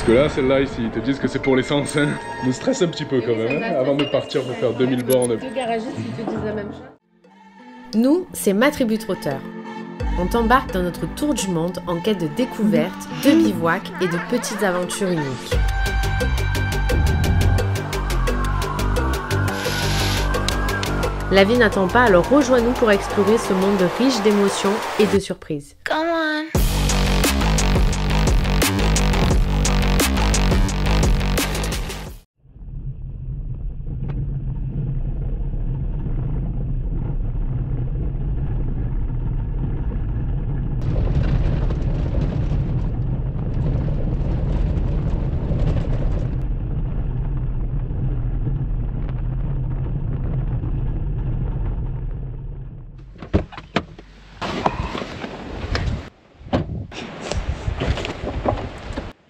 que là, celle-là ici, ils te disent que c'est pour l'essence. Hein. Nous stresse un petit peu quand même, hein, avant de partir pour faire 2000 bornes. Deux garagistes qui te disent la même chose. Nous, c'est Ma Tribu Trotteur. On t'embarque dans notre tour du monde en quête de découvertes, de bivouacs et de petites aventures uniques. La vie n'attend pas, alors rejoins-nous pour explorer ce monde riche d'émotions et de surprises. Come on.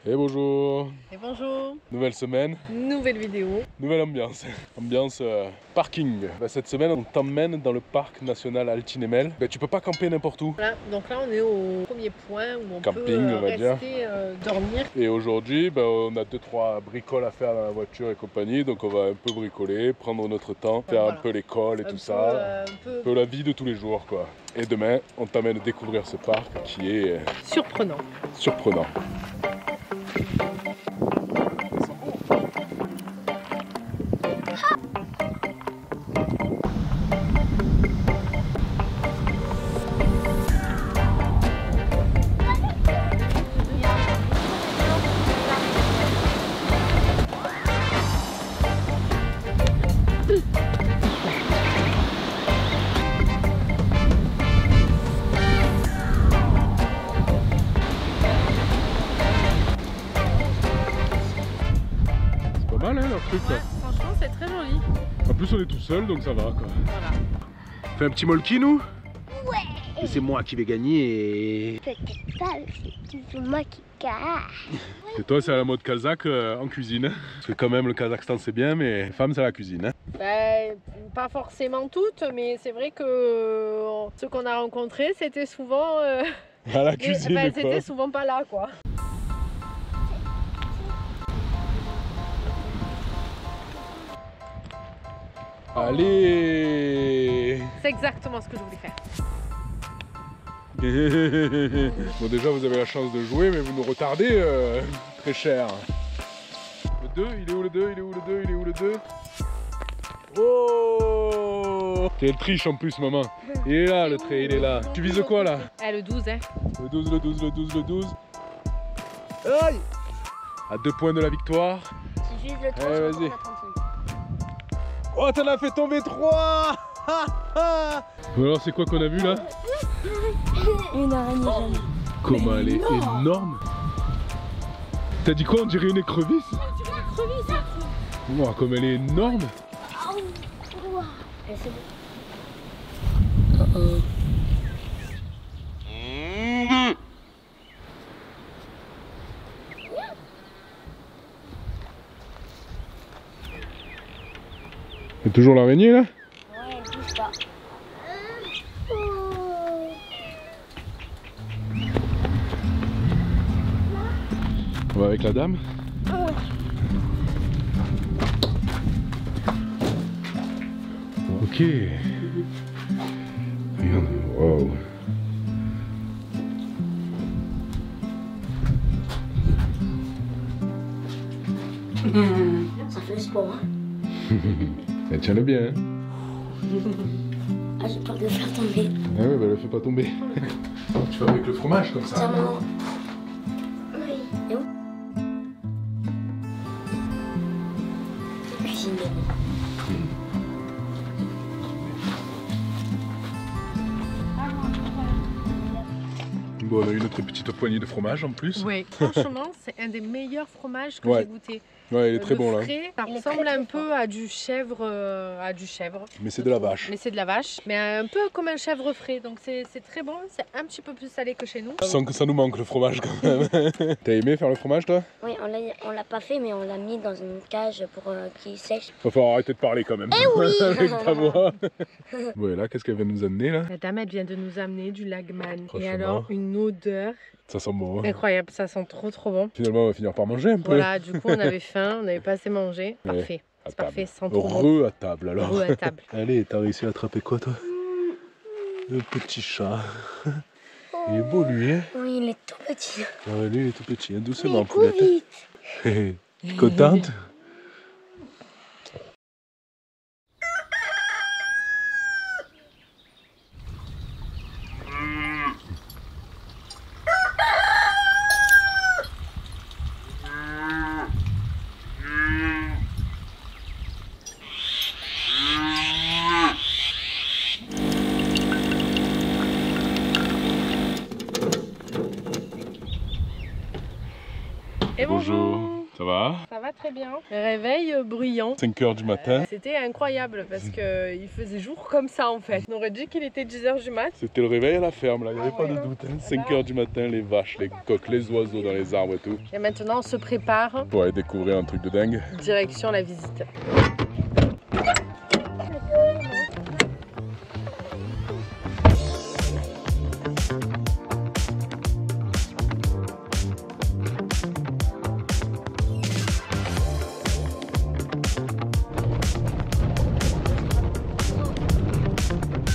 Et bonjour. Et bonjour. Nouvelle semaine, Nouvelle vidéo. nouvelle ambiance. Ambiance parking. Cette semaine, on t'emmène dans le parc national Altinémel. Tu peux pas camper n'importe où. Voilà, donc là on est au premier point où on Camping, peut on va dire. rester dormir. Et aujourd'hui, on a 2-3 bricoles à faire dans la voiture et compagnie. Donc on va un peu bricoler, prendre notre temps, faire Voilà. un peu l'école et tout ça. Un peu la vie de tous les jours, quoi. Et demain, on t'amène à découvrir ce parc qui est Surprenant. surprenant. Pas mal, hein, leur truc, Ouais, là. franchement c'est très joli. En plus, on est tout seul, donc ça va, quoi. Voilà. Fais un petit molki, nous? Ouais. Et c'est moi qui vais gagner. Peut-être pas, c'est toujours moi qui gagne. Et toi, c'est à la mode kazakh en cuisine. Parce que quand même, le Kazakhstan, c'est bien, mais les femmes, c'est la cuisine. Hein. Ben, pas forcément toutes, mais c'est vrai que ceux qu'on a rencontrés c'était souvent... À la cuisine, quoi. c'était souvent pas là quoi. Allez. C'est exactement ce que je voulais faire. Bon, déjà, vous avez la chance de jouer, mais vous nous retardez très cher. Le 2, il est où le 2? Il est où le 2? Il est où le 2? Oh! Quelle triche en plus, maman. Il est là, le trait, il est là. Tu vises quoi, là? Le 12 hein. Le 12, le 12, le 12, le 12. Aïe! À 2 points de la victoire. Si je vise le 3, Allez, je vas-y. recommence à 35. Oh, t'en as fait tomber 3! Alors, c'est quoi qu'on a vu là? Une araignée jaune. Comment elle est énorme! T'as dit quoi? On dirait une écrevisse? Wow, comme elle est énorme! Et c'est bon. C'est toujours l'araignée là? Ouais, bouge pas. On va avec la dame? Ok. Regarde, wow. Ça fait le sport. Hein. Elle tient le bien. Hein? Ah, j'ai peur de le faire tomber. Ah ouais, bah elle le fait pas tomber. Tu fais avec le fromage comme Tiens, ça. maman. Oui. Et où? Cuisine. Bon, on a eu notre petite poignée de fromage en plus. Oui, franchement, c'est un des meilleurs fromages que Ouais. j'ai goûté. Ouais, il est très Le bon là. frais, ça Il est ressemble très, un très peu à du chèvre, Mais c'est de la vache. Mais c'est de la vache, mais un peu comme un chèvre frais. Donc c'est très bon, c'est un petit peu plus salé que chez nous. Je sens que ça nous manque le fromage quand même. T'as aimé faire le fromage toi? Oui, on l'a pas fait, mais on l'a mis dans une cage pour qu'il sèche. Va falloir arrêter de parler quand même. oui. Avec ta voix. Bon, et là, qu'est-ce qu'elle vient nous amener là? La dame, elle vient de nous amener du lagman. Et Franchement. alors, une odeur Ça sent bon. Hein. Incroyable, ça sent trop bon. Finalement, on va finir par manger un peu. Voilà, du coup, on avait faim, on n'avait pas assez mangé. Parfait. C'est parfait, sans trop bon. À table alors. Heureux à table. Allez, t'as réussi à attraper quoi toi? Le petit chat. Il est beau lui, hein? Oui, il est tout petit. Ah, lui, il est tout petit, hein. Doucement, poulette. Contente? Et bonjour. Ça va? Ça va très bien. Le réveil bruyant. 5 h du matin. C'était incroyable parce qu'il faisait jour comme ça en fait. On aurait dit qu'il était 10 h du mat. C'était le réveil à la ferme là, il n'y avait Ah pas ouais. de doute. Hein. 5 h du matin, les vaches, les coqs, les oiseaux dans les arbres et tout. Et maintenant on se prépare. Pour aller découvrir un truc de dingue. Direction la visite.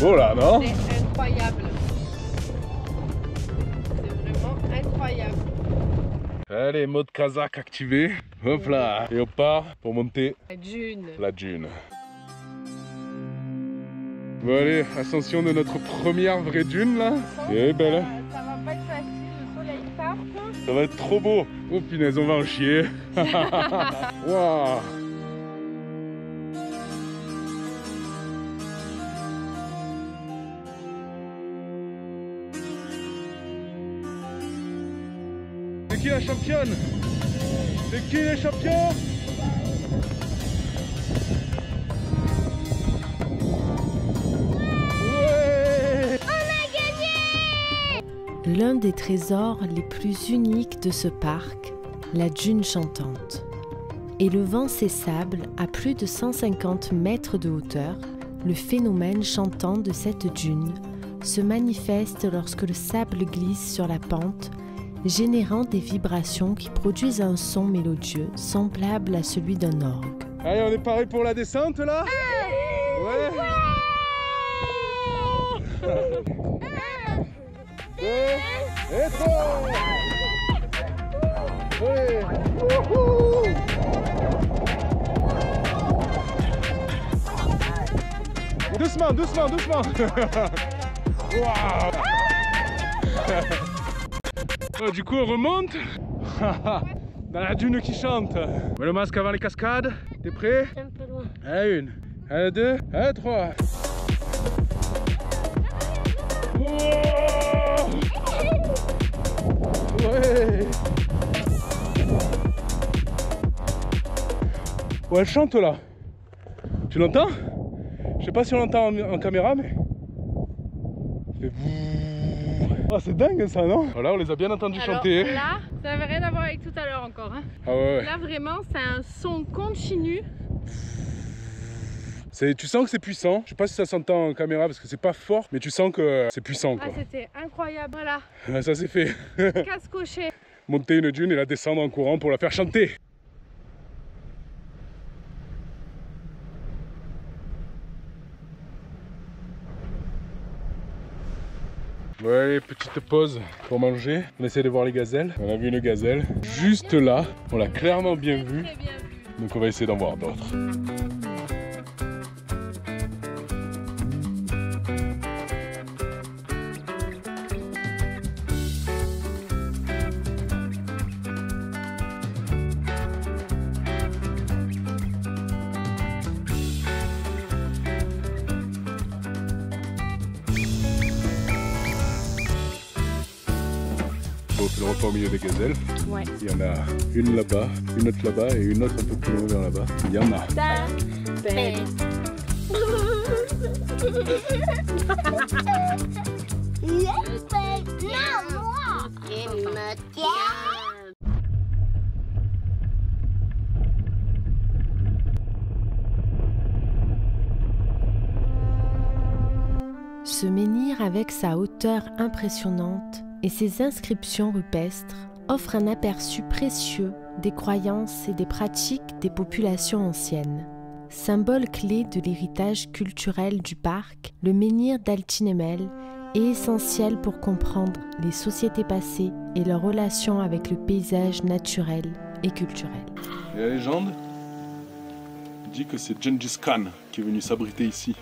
Oh là, non? C'est incroyable. C'est vraiment incroyable. Allez, mode kazakh activé. Hop là. Et on part pour monter La dune. la dune. Bon allez, ascension de notre première vraie dune là. Elle est belle hein? Ça va pas être facile, le soleil tape. Ça va être trop beau. Oh punaise, on va en chier. Waouh. C'est qui la championne? C'est qui les champions? Ouais! L'un des trésors les plus uniques de ce parc, la dune chantante. Élevant ses sables à plus de 150 mètres de hauteur, le phénomène chantant de cette dune se manifeste lorsque le sable glisse sur la pente, générant des vibrations qui produisent un son mélodieux semblable à celui d'un orgue. Allez, on est paré pour la descente là? Ouais. 2 et 3. Allez. Wouhou. Doucement, doucement, doucement. Waouh. Oh, du coup on remonte dans la dune qui chante. Le masque avant les cascades. T'es prêt? C'est un peu loin. Allez, 1, allez 2, allez 3. Ouais. Ouais, elle chante là. Tu l'entends? Je sais pas si on l'entend en caméra, mais... Ça fait... Oh, c'est dingue ça, non? Voilà, on les a bien entendus chanter. Là, ça n'avait rien à voir avec tout à l'heure encore. Hein. Ah ouais, ouais. Là, vraiment, c'est un son continu. Tu sens que c'est puissant. Je sais pas si ça s'entend en caméra parce que c'est pas fort, mais tu sens que c'est puissant quoi. Ah, c'était incroyable. Voilà, Ah, ça c'est fait. casse coché. Monter une dune et la descendre en courant pour la faire chanter. Ouais, petite pause pour manger. On essaie de voir les gazelles. On a vu une gazelle juste là. On l'a clairement bien vue. Très bien vu. Donc on va essayer d'en voir d'autres. Bon, c'est le repas au milieu des gazelles. Ouais. Il y en a une là-bas, une autre là-bas et une autre un peu plus loin vers là-bas. Il y en a. Ce menhir avec sa hauteur impressionnante et ces inscriptions rupestres offrent un aperçu précieux des croyances et des pratiques des populations anciennes. Symbole clé de l'héritage culturel du parc, le menhir d'Altinémel est essentiel pour comprendre les sociétés passées et leurs relations avec le paysage naturel et culturel. Et la légende dit que c'est Gengis Khan qui est venu s'abriter ici.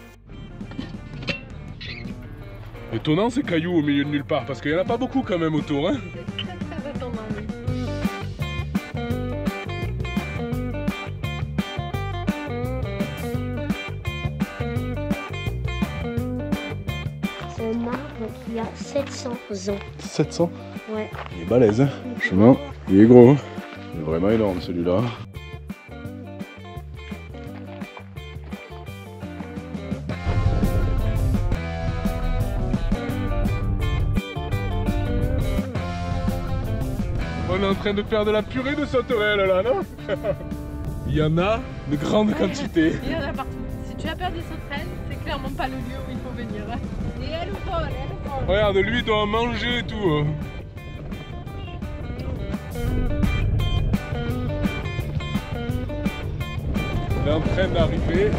Étonnant ces cailloux au milieu de nulle part, parce qu'il n'y en a pas beaucoup quand même autour. Hein. C'est très étonnant, oui. C'est un arbre qui a 700 ans. 700. Ouais. Il est balèze, hein. Le chemin, il est gros. Il est vraiment énorme celui-là. On est en train de faire de la purée de sauterelles là, non? Il y en a de grandes quantités. Il y en a partout. Si tu as peur des sauterelles, c'est clairement pas le lieu où il faut venir. Et elle vole, elle vole. Regarde, lui il doit en manger et tout. On est en train d'arriver,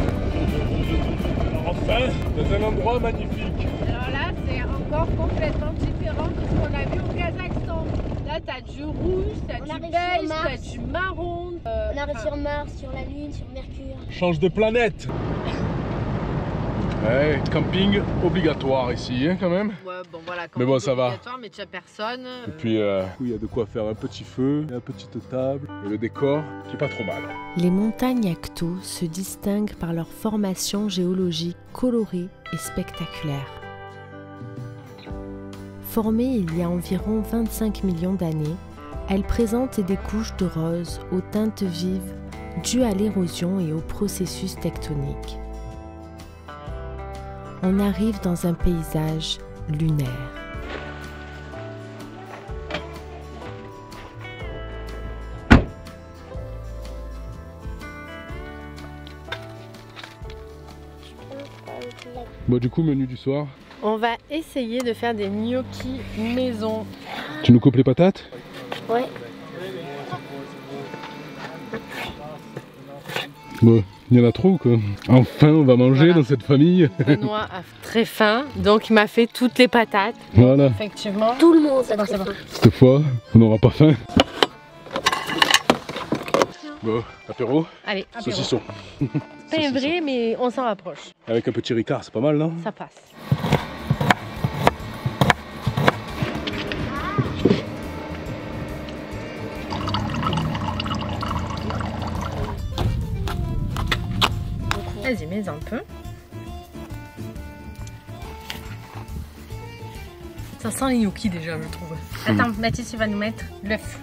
enfin, dans un endroit magnifique. Alors là, c'est encore complètement différent de ce qu'on a vu au Kazakhstan. Là, t'as du rouge, t'as On du arrive beige, sur t'as Mars. du marron. On arrive sur Mars, sur la Lune, sur Mercure. Change de planète. Ouais, camping obligatoire ici, hein, quand même. Ouais, bon voilà, Mais bon, ça va. obligatoire, mais tu as personne. Et puis, il y a de quoi faire un petit feu, une petite table, et le décor qui est pas trop mal. Les montagnes Akto se distinguent par leur formation géologique colorée et spectaculaire. Formées il y a environ 25 millions d'années, elles présentent des couches de rose aux teintes vives dues à l'érosion et au processus tectonique. On arrive dans un paysage lunaire. Bon, du coup, menu du soir. On va essayer de faire des gnocchis maison. Tu nous coupes les patates? Ouais. Bon, il y en a trop ou quoi? Enfin, on va manger Voilà. dans cette famille. Benoît a très faim, donc il m'a fait toutes les patates. Voilà, Effectivement. Tout le monde, ça Bon, c'est bon. cette fois, on n'aura pas faim. Bon, apéro, Allez, apéro. saucisson. Pas vrai, mais on s'en rapproche. Avec un petit ricard, c'est pas mal, non? Ça passe. Vas-y, mets un peu. Ça sent les gnocchis déjà, je trouve. Attends, Mathis, tu vas nous mettre l'œuf.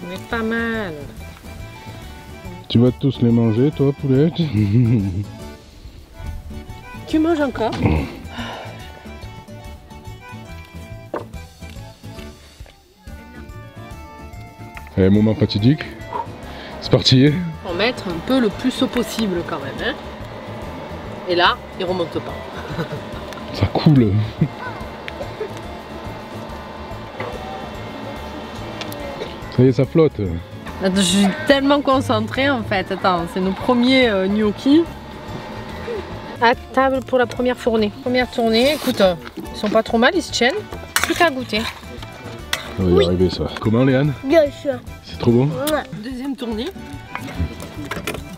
Mais pas mal. Tu vas tous les manger, toi, poulet? Tu manges encore? Allez, moment fatidique. C'est parti. Pour mettre un peu le plus chaud possible quand même. Hein. Et là, il remonte pas. Ça coule. Ça y est, ça flotte. Attends, je suis tellement concentrée en fait. Attends, c'est nos premiers gnocchis. À table pour la première fournée. Première tournée, écoute, ils sont pas trop mal, ils se tiennent. Plus qu'à goûter. Ça va y arriver, ça. Comment, Léane? Bien sûr. C'est trop bon? Deuxième tournée.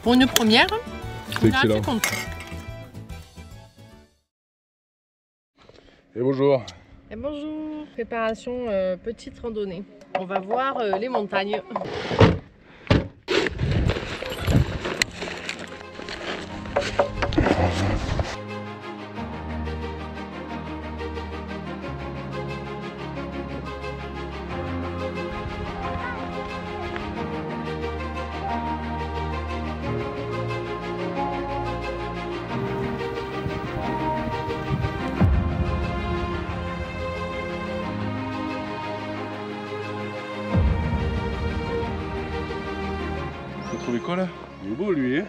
Pour une première, C'est on est assez excellent. content. Et bonjour. Et bonjour. Préparation petite randonnée. On va voir les montagnes. T'as trouvé quoi là? Il est beau lui, hein?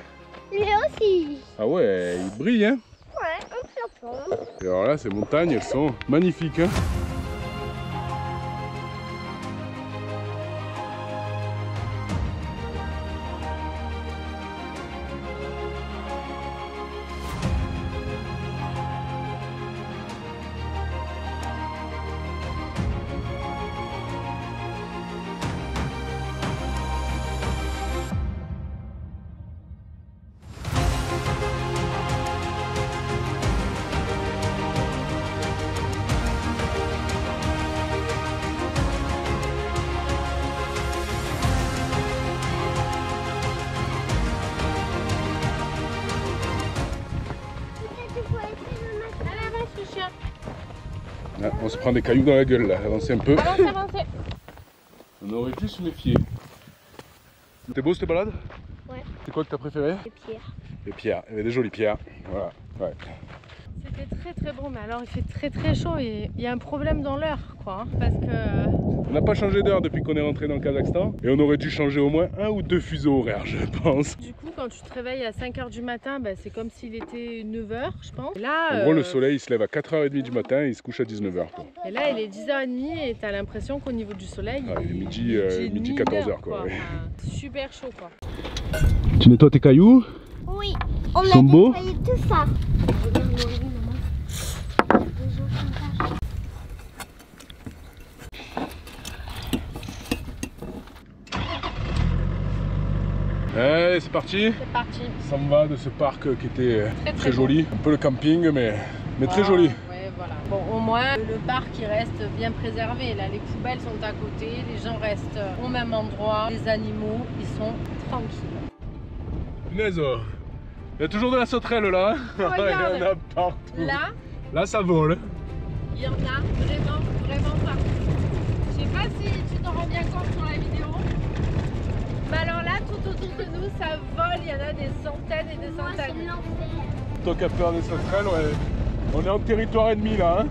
Lui aussi. Ah ouais, il brille, hein. Ouais, un peu. Et alors là, ces montagnes, elles sont magnifiques, hein. Ah, on se prend des cailloux dans la gueule là, avancez un peu. Avancez, avancez. On aurait dû se méfier. C'était beau cette balade? Ouais. C'est quoi que t'as préféré? Les pierres. Les pierres, il y avait des jolies pierres. Voilà, ouais. C'était très très beau, mais alors il fait très chaud et il y a un problème dans l'heure quoi, hein, parce que... On n'a pas changé d'heure depuis qu'on est rentré dans le Kazakhstan et on aurait dû changer au moins 1 ou 2 fuseaux horaires, je pense. Du coup, quand tu te réveilles à 5 h du matin, bah, c'est comme s'il était 9 h, je pense. Et là, En gros, le soleil il se lève à 4h30 du matin et il se couche à 19h. Quoi. Et là, il est 10h30 et t'as l'impression qu'au niveau du soleil, Ah, il est midi, et midi demi, 14h. une heure, Quoi, ouais. Enfin, super chaud quoi. Tu nettoies tes cailloux? Oui, on Ils a sont beaux? nettoyé tout ça. Allez, c'est parti. C'est parti. Ça me va de ce parc qui était très beau. joli. Un peu le camping, mais très joli. Ouais, voilà. Bon, au moins, le parc il reste bien préservé. Là, les poubelles sont à côté, les gens restent au même endroit, les animaux, ils sont tranquilles. Punaise, il y a toujours de la sauterelle là. Regarde. Il y en a partout. Là, ça vole. Il y en a vraiment partout. Je sais pas si tu t'en rends bien compte sur la vidéo. Mais alors là, tout autour de nous, ça vole. Il y en a des centaines et des Moi, c'est centaines. l'enfer. Toi qui as peur des sauterelles, ouais. On est en territoire ennemi là. Hein.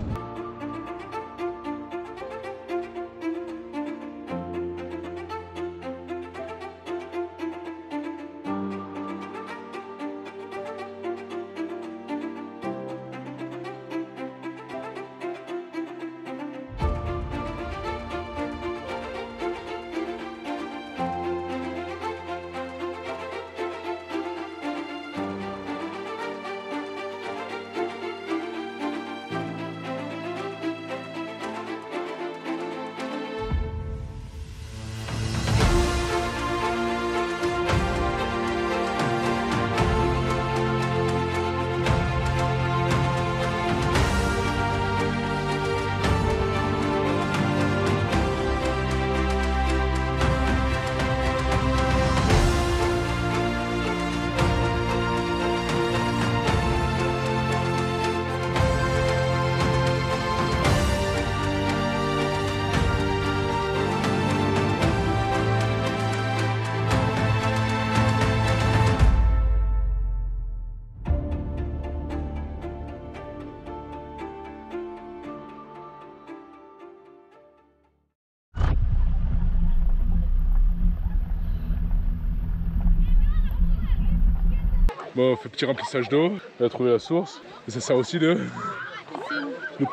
Bon, on fait petit remplissage d'eau, on a trouvé la source. Et ça sert aussi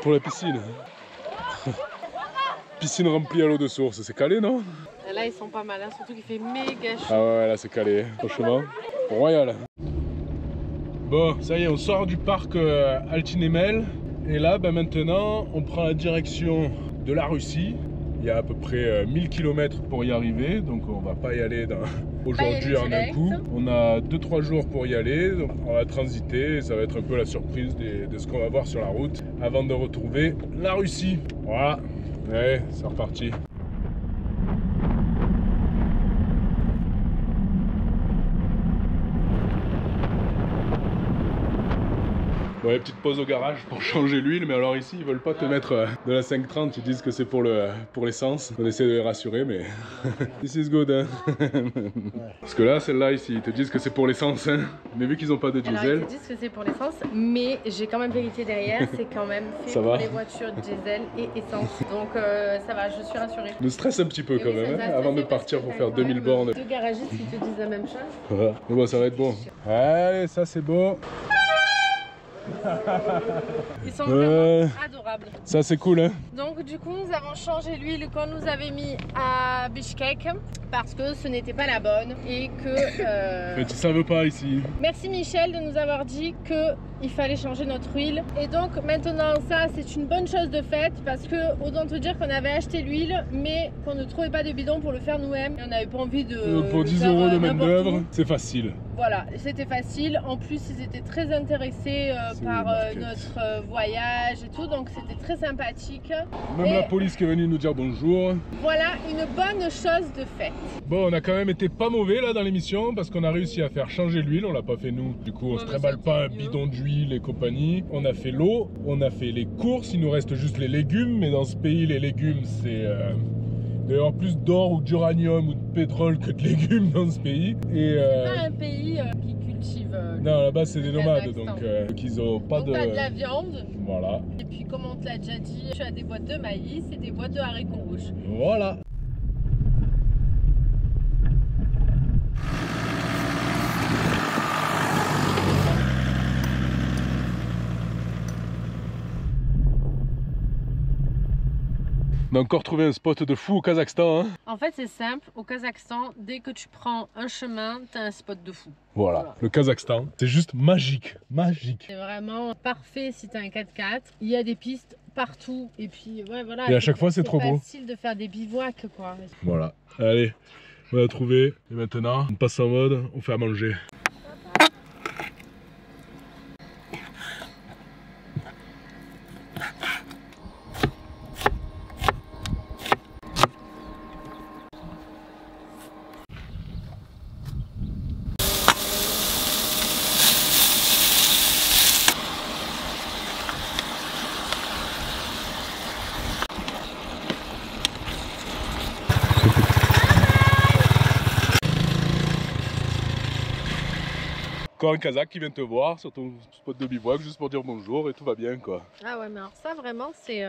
pour la piscine. Piscine remplie à l'eau de source, c'est calé non? Et là, ils sont pas mal, hein, surtout qu'il fait méga chaud. Ah ouais, là c'est calé, franchement, royal. Bon, ça y est, on sort du parc Altinemel. Et là, ben, maintenant, on prend la direction de la Russie. Il y a à peu près 1000 km pour y arriver, donc on va pas y aller aujourd'hui en un coup. On a 2-3 jours pour y aller, donc on va transiter et ça va être un peu la surprise de ce qu'on va voir sur la route avant de retrouver la Russie. Voilà, ouais, c'est reparti. Bon, petite pause au garage pour changer l'huile, mais alors ici ils veulent pas te mettre de la 530, ils disent que c'est pour l'essence. On essaie de les rassurer, mais this is good. Hein. Parce que là, celle-là ici, ils te disent que c'est pour l'essence, hein. Mais vu qu'ils ont pas de diesel. Alors, ils te disent que c'est pour l'essence, mais j'ai quand même vérifié derrière, c'est quand même fait ça pour va les voitures diesel et essence. Donc ça va, je suis rassurée. Nous stresse un petit peu quand même, hein, avant de partir pour faire 2000 bornes. Deux garagistes qui te disent la même chose. Voilà. Mais bon, ça va être bon. Allez, ça c'est beau. Ils sont vraiment adorables. Ça c'est cool, hein. Donc du coup nous avons changé l'huile qu'on nous avait mis à Bishkek parce que ce n'était pas la bonne et que... Mais tu savais pas ici. Merci Michel de nous avoir dit que il fallait changer notre huile. Et donc maintenant ça c'est une bonne chose de fait parce que autant te dire qu'on avait acheté l'huile mais qu'on ne trouvait pas de bidon pour le faire nous-mêmes. Et on n'avait pas envie de... pour 10 € de main d'œuvre, c'est facile. Voilà, c'était facile. En plus, ils étaient très intéressés par notre voyage et tout, donc c'était très sympathique. Même la police qui est venue nous dire bonjour. Voilà, une bonne chose de faite. Bon, on a quand même été pas mauvais là dans l'émission parce qu'on a réussi à faire changer l'huile. On l'a pas fait nous. Du coup, on se trimballe pas un bidon d'huile et compagnie. On a fait l'eau, on a fait les courses. Il nous reste juste les légumes, mais dans ce pays, les légumes, c'est... D'ailleurs, plus d'or ou d'uranium ou de pétrole que de légumes dans ce pays. Et c'est pas un pays qui cultive. Non, là-bas c'est des nomades, donc ils ont pas donc, t'as de la viande. Voilà. Et puis, comme on te l'a déjà dit, tu as des boîtes de maïs et des boîtes de haricots rouges. Voilà. On a encore trouvé un spot de fou au Kazakhstan. Hein. En fait, c'est simple. Au Kazakhstan, dès que tu prends un chemin, tu as un spot de fou. Voilà. Le Kazakhstan, c'est juste magique. Magique. C'est vraiment parfait si tu as un 4x4. Il y a des pistes partout. Et puis, ouais, voilà. Et à chaque fois, c'est trop beau. C'est facile de faire des bivouacs, quoi. Voilà. Allez, on a trouvé. Et maintenant, on passe en mode, on fait à manger. Encore un Kazakh qui vient te voir sur ton spot de bivouac juste pour dire bonjour et tout va bien quoi. Ah ouais, mais alors ça vraiment c'est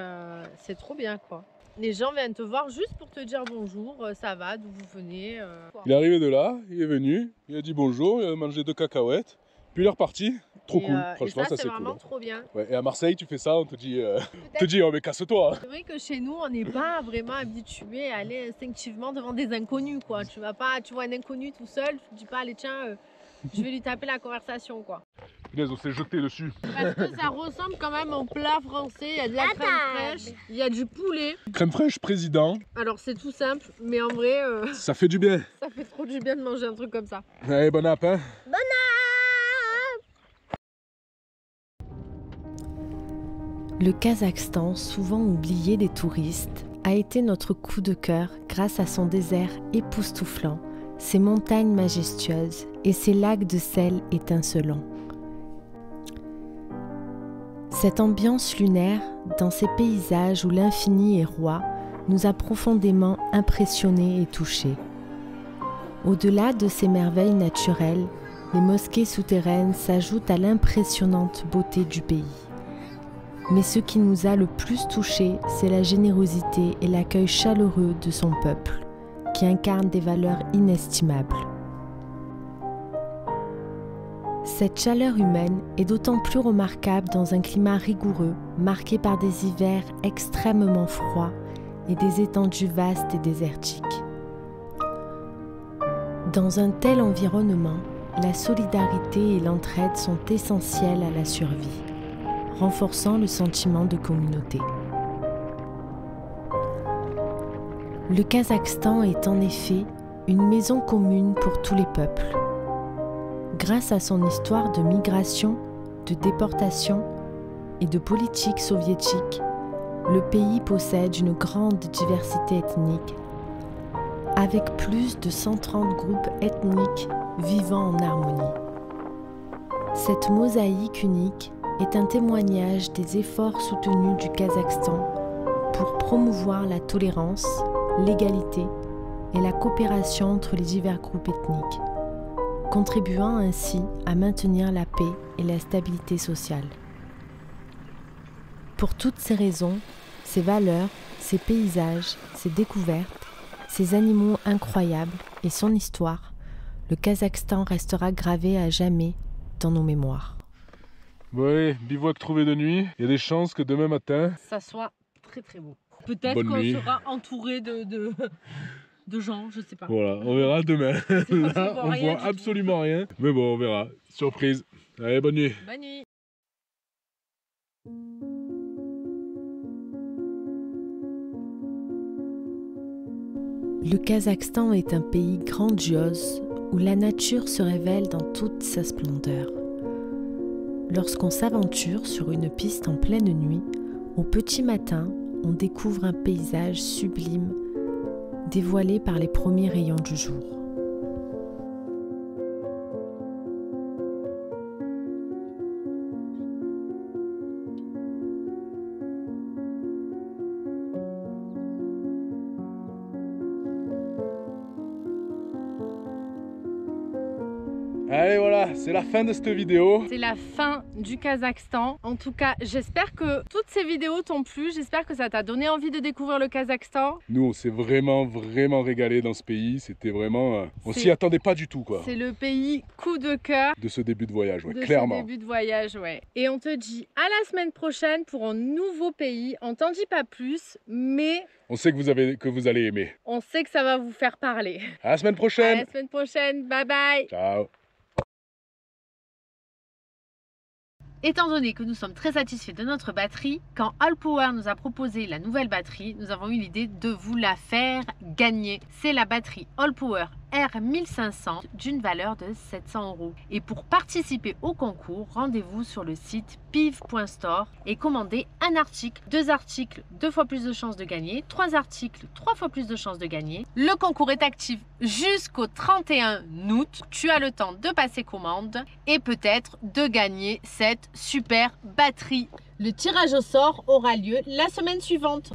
trop bien quoi. Les gens viennent te voir juste pour te dire bonjour, ça va, d'où vous venez. Il est arrivé de là, il est venu, il a dit bonjour, il a mangé 2 cacahuètes, puis il est reparti. Trop cool, franchement ça c'est cool. C'est vraiment trop bien. Ouais, et à Marseille tu fais ça, on te dit, oh mais casse-toi. C'est vrai que chez nous on n'est pas vraiment habitué à aller instinctivement devant des inconnus quoi. Tu vas pas, tu vois un inconnu tout seul, tu te dis pas allez tiens, je vais lui taper la conversation quoi. Punaise, on s'est jeté dessus. Parce que ça ressemble quand même au plat français, il y a de la crème fraîche, il y a du poulet. Crème fraîche président. Alors c'est tout simple, mais en vrai... ça fait du bien. Ça fait trop du bien de manger un truc comme ça. Allez, bon app hein. Bon app. Le Kazakhstan, souvent oublié des touristes, a été notre coup de cœur grâce à son désert époustouflant, ses montagnes majestueuses et ses lacs de sel étincelants. Cette ambiance lunaire, dans ces paysages où l'infini est roi, nous a profondément impressionnés et touchés. Au-delà de ces merveilles naturelles, les mosquées souterraines s'ajoutent à l'impressionnante beauté du pays. Mais ce qui nous a le plus touchés, c'est la générosité et l'accueil chaleureux de son peuple, qui incarne des valeurs inestimables. Cette chaleur humaine est d'autant plus remarquable dans un climat rigoureux, marqué par des hivers extrêmement froids et des étendues vastes et désertiques. Dans un tel environnement, la solidarité et l'entraide sont essentielles à la survie, renforçant le sentiment de communauté. Le Kazakhstan est en effet une maison commune pour tous les peuples. Grâce à son histoire de migration, de déportation et de politique soviétique, le pays possède une grande diversité ethnique, avec plus de 130 groupes ethniques vivant en harmonie. Cette mosaïque unique est un témoignage des efforts soutenus du Kazakhstan pour promouvoir la tolérance, l'égalité et la coopération entre les divers groupes ethniques, contribuant ainsi à maintenir la paix et la stabilité sociale. Pour toutes ces raisons, ces valeurs, ces paysages, ces découvertes, ces animaux incroyables et son histoire, le Kazakhstan restera gravé à jamais dans nos mémoires. Bon allez, bivouac trouvé de nuit. Il y a des chances que demain matin, Ça soit très très beau. Peut-être Bonne qu'on nuit. sera entouré de gens, je sais pas. voilà, on verra demain. parce Là, qu'on voit on rien voit du tout. absolument rien. Mais bon, on verra. Surprise. Allez, bonne nuit. Bonne nuit. Le Kazakhstan est un pays grandiose où la nature se révèle dans toute sa splendeur. Lorsqu'on s'aventure sur une piste en pleine nuit, au petit matin, on découvre un paysage sublime, dévoilé par les premiers rayons du jour. Allez, voilà, c'est la fin de cette vidéo. C'est la fin du Kazakhstan. En tout cas, j'espère que toutes ces vidéos t'ont plu. J'espère que ça t'a donné envie de découvrir le Kazakhstan. Nous, on s'est vraiment régalé dans ce pays. C'était vraiment... on C'est- s'y attendait pas du tout, quoi. C'est le pays coup de cœur De ce début de voyage, ouais, de clairement. ce début de voyage, ouais. Et on te dit à la semaine prochaine pour un nouveau pays. On t'en dit pas plus, mais On sait que vous allez aimer. on sait que ça va vous faire parler. À la semaine À prochaine. la semaine prochaine. Bye bye. Ciao. Étant donné que nous sommes très satisfaits de notre batterie, quand Allpower nous a proposé la nouvelle batterie, nous avons eu l'idée de vous la faire gagner. C'est la batterie Allpower R1500 d'une valeur de 700 €. Et pour participer au concours, rendez-vous sur le site piv.store et commandez un article, 2 articles, 2 fois plus de chances de gagner, 3 articles, 3 fois plus de chances de gagner. Le concours est actif jusqu'au 31 août. Tu as le temps de passer commande et peut-être de gagner cette super batterie. Le tirage au sort aura lieu la semaine suivante.